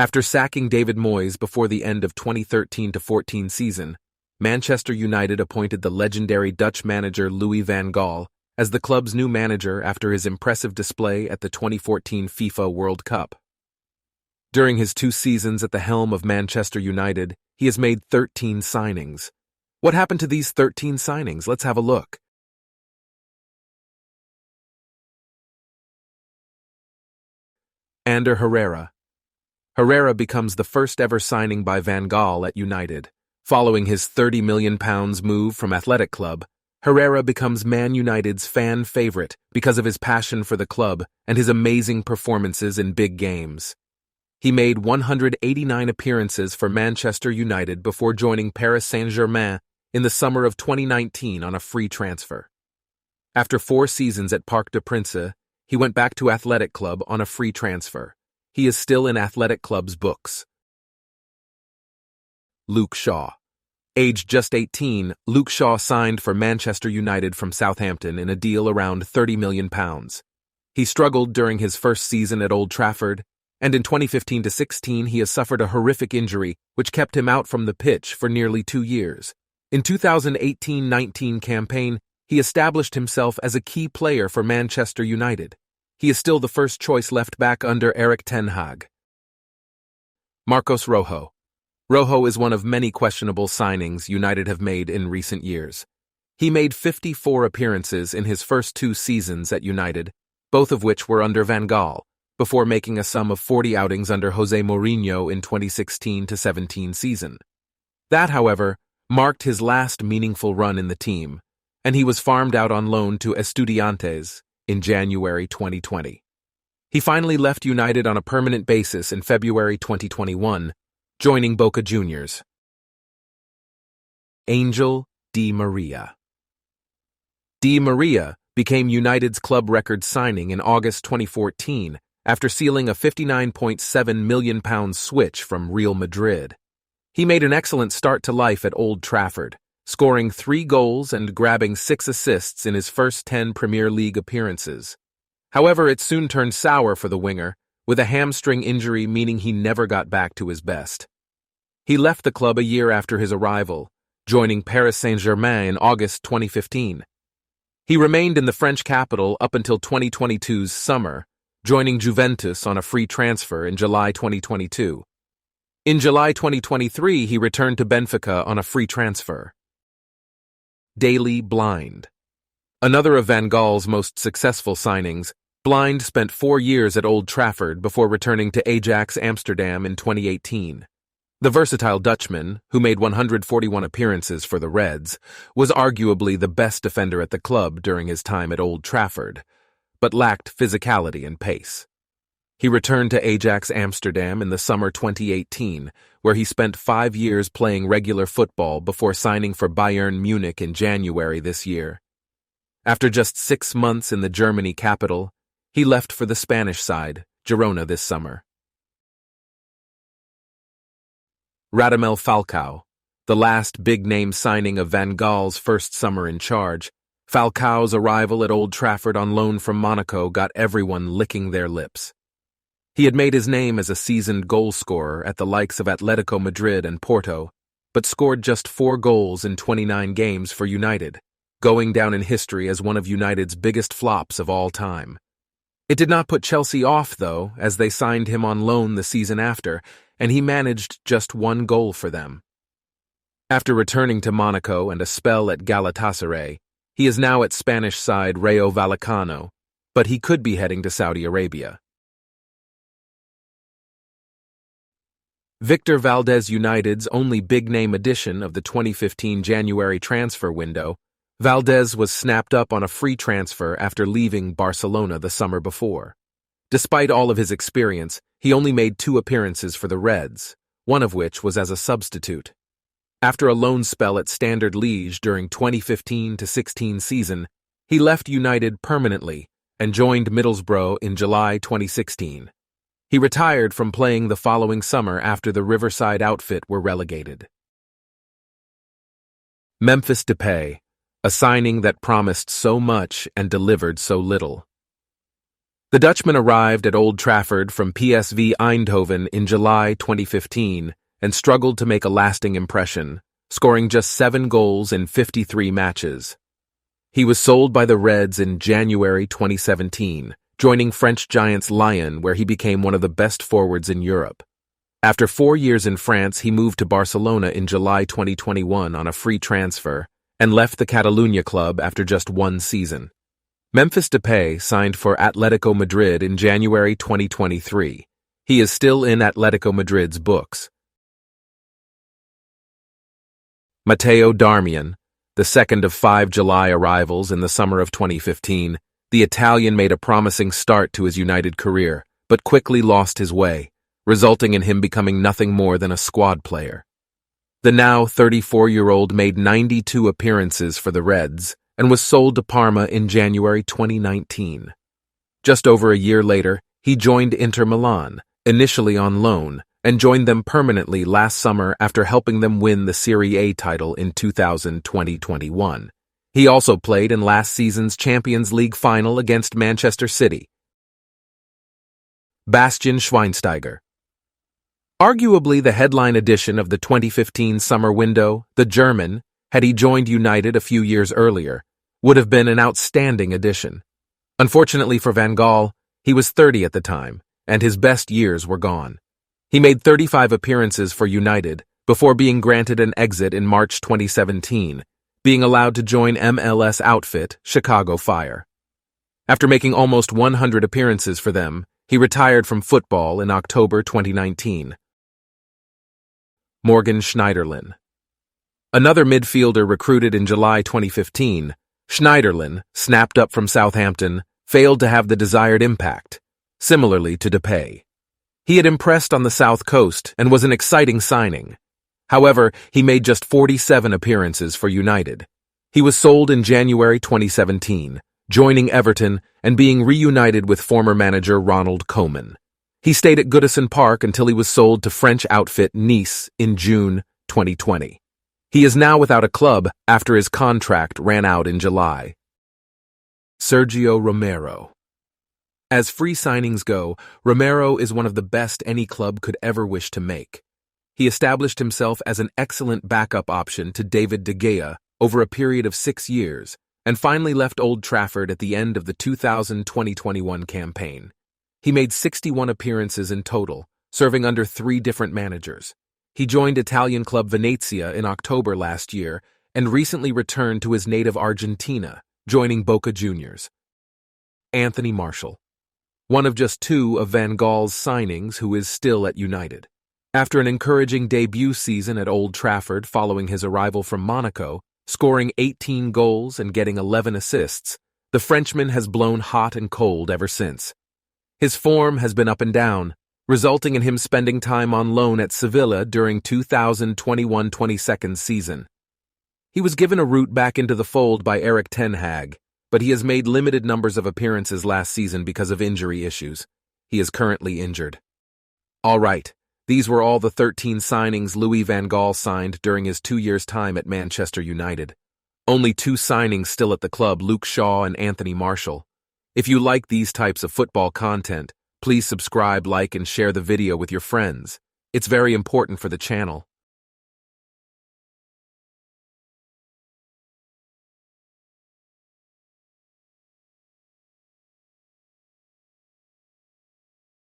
After sacking David Moyes before the end of 2013-14 season, Manchester United appointed the legendary Dutch manager Louis van Gaal as the club's new manager after his impressive display at the 2014 FIFA World Cup. During his 2 seasons at the helm of Manchester United, he has made 13 signings. What happened to these 13 signings? Let's have a look. Ander Herrera. Herrera becomes the first ever signing by Van Gaal at United. Following his £30 million move from Athletic Club, Herrera becomes Man United's fan favorite because of his passion for the club and his amazing performances in big games. He made 189 appearances for Manchester United before joining Paris Saint-Germain in the summer of 2019 on a free transfer. After 4 seasons at Parc des Princes, he went back to Athletic Club on a free transfer. He is still in Athletic Club's books. Luke Shaw. Aged just 18, Luke Shaw signed for Manchester United from Southampton in a deal around £30 million. He struggled during his first season at Old Trafford, and in 2015-16 he has suffered a horrific injury which kept him out from the pitch for nearly 2 years. In 2018-19 campaign, he established himself as a key player for Manchester United. He is still the first choice left-back under Erik ten Hag. Marcos Rojo. Rojo is one of many questionable signings United have made in recent years. He made 54 appearances in his first 2 seasons at United, both of which were under Van Gaal, before making a sum of 40 outings under Jose Mourinho in 2016-17 season. That, however, marked his last meaningful run in the team, and he was farmed out on loan to Estudiantes in January 2020. He finally left United on a permanent basis in February 2021, joining Boca Juniors. Angel Di Maria. Di Maria became United's club record signing in August 2014 after sealing a £59.7 million switch from Real Madrid. He made an excellent start to life at Old Trafford, scoring 3 goals and grabbing 6 assists in his first 10 Premier League appearances. However, it soon turned sour for the winger, with a hamstring injury meaning he never got back to his best. He left the club a year after his arrival, joining Paris Saint-Germain in August 2015. He remained in the French capital up until 2022's summer, joining Juventus on a free transfer in July 2022. In July 2023, he returned to Benfica on a free transfer. Daley Blind. Another of Van Gaal's most successful signings, Blind spent 4 years at Old Trafford before returning to Ajax Amsterdam in 2018. The versatile Dutchman, who made 141 appearances for the Reds, was arguably the best defender at the club during his time at Old Trafford, but lacked physicality and pace. He returned to Ajax Amsterdam in the summer 2018, where he spent 5 years playing regular football before signing for Bayern Munich in January this year. After just 6 months in the Germany capital, he left for the Spanish side, Girona, this summer. Radamel Falcao. The last big-name signing of Van Gaal's first summer in charge, Falcao's arrival at Old Trafford on loan from Monaco got everyone licking their lips. He had made his name as a seasoned goal-scorer at the likes of Atletico Madrid and Porto, but scored just 4 goals in 29 games for United, going down in history as one of United's biggest flops of all time. It did not put Chelsea off, though, as they signed him on loan the season after, and he managed just 1 goal for them. After returning to Monaco and a spell at Galatasaray, he is now at Spanish side Rayo Vallecano, but he could be heading to Saudi Arabia. Victor Valdez, United's only big-name addition of the 2015 January transfer window, Valdez was snapped up on a free transfer after leaving Barcelona the summer before. Despite all of his experience, he only made 2 appearances for the Reds, one of which was as a substitute. After a loan spell at Standard Liège during 2015-16 season, he left United permanently and joined Middlesbrough in July 2016. He retired from playing the following summer after the Riverside outfit were relegated. Memphis Depay, a signing that promised so much and delivered so little. The Dutchman arrived at Old Trafford from PSV Eindhoven in July 2015 and struggled to make a lasting impression, scoring just 7 goals in 53 matches. He was sold by the Reds in January 2017, joining French giants Lyon, where he became one of the best forwards in Europe. After 4 years in France, he moved to Barcelona in July 2021 on a free transfer and left the Catalunya club after just 1 season. Memphis Depay signed for Atletico Madrid in January 2023. He is still in Atletico Madrid's books. Matteo Darmian, the second of 5 July arrivals in the summer of 2015, the Italian made a promising start to his United career, but quickly lost his way, resulting in him becoming nothing more than a squad player. The now 34-year-old made 92 appearances for the Reds and was sold to Parma in January 2019. Just over a year later, he joined Inter Milan, initially on loan, and joined them permanently last summer after helping them win the Serie A title in 2020-21. He also played in last season's Champions League final against Manchester City. Bastian Schweinsteiger. Arguably the headline addition of the 2015 summer window, the German, had he joined United a few years earlier, would have been an outstanding addition. Unfortunately for Van Gaal, he was 30 at the time, and his best years were gone. He made 35 appearances for United before being granted an exit in March 2017, being allowed to join MLS outfit Chicago Fire. After making almost 100 appearances for them, he retired from football in October 2019. Morgan Schneiderlin. Another midfielder recruited in July 2015, Schneiderlin, snapped up from Southampton, failed to have the desired impact, similarly to Depay. He had impressed on the South Coast and was an exciting signing. However, he made just 47 appearances for United. He was sold in January 2017, joining Everton and being reunited with former manager Ronald Koeman. He stayed at Goodison Park until he was sold to French outfit Nice in June 2020. He is now without a club after his contract ran out in July. Sergio Romero. As free signings go, Romero is one of the best any club could ever wish to make. He established himself as an excellent backup option to David De Gea over a period of 6 years, and finally left Old Trafford at the end of the 2020-21 campaign. He made 61 appearances in total, serving under 3 different managers. He joined Italian club Venezia in October last year and recently returned to his native Argentina, joining Boca Juniors. Anthony Martial. One of just 2 of Van Gaal's signings who is still at United. After an encouraging debut season at Old Trafford following his arrival from Monaco, scoring 18 goals and getting 11 assists, the Frenchman has blown hot and cold ever since. His form has been up and down, resulting in him spending time on loan at Sevilla during 2021-22 season. He was given a route back into the fold by Erik ten Hag, but he has made limited numbers of appearances last season because of injury issues. He is currently injured. All right, these were all the 13 signings Louis van Gaal signed during his 2 years' time at Manchester United. Only 2 signings still at the club, Luke Shaw and Anthony Martial. If you like these types of football content, please subscribe, like, and share the video with your friends. It's very important for the channel.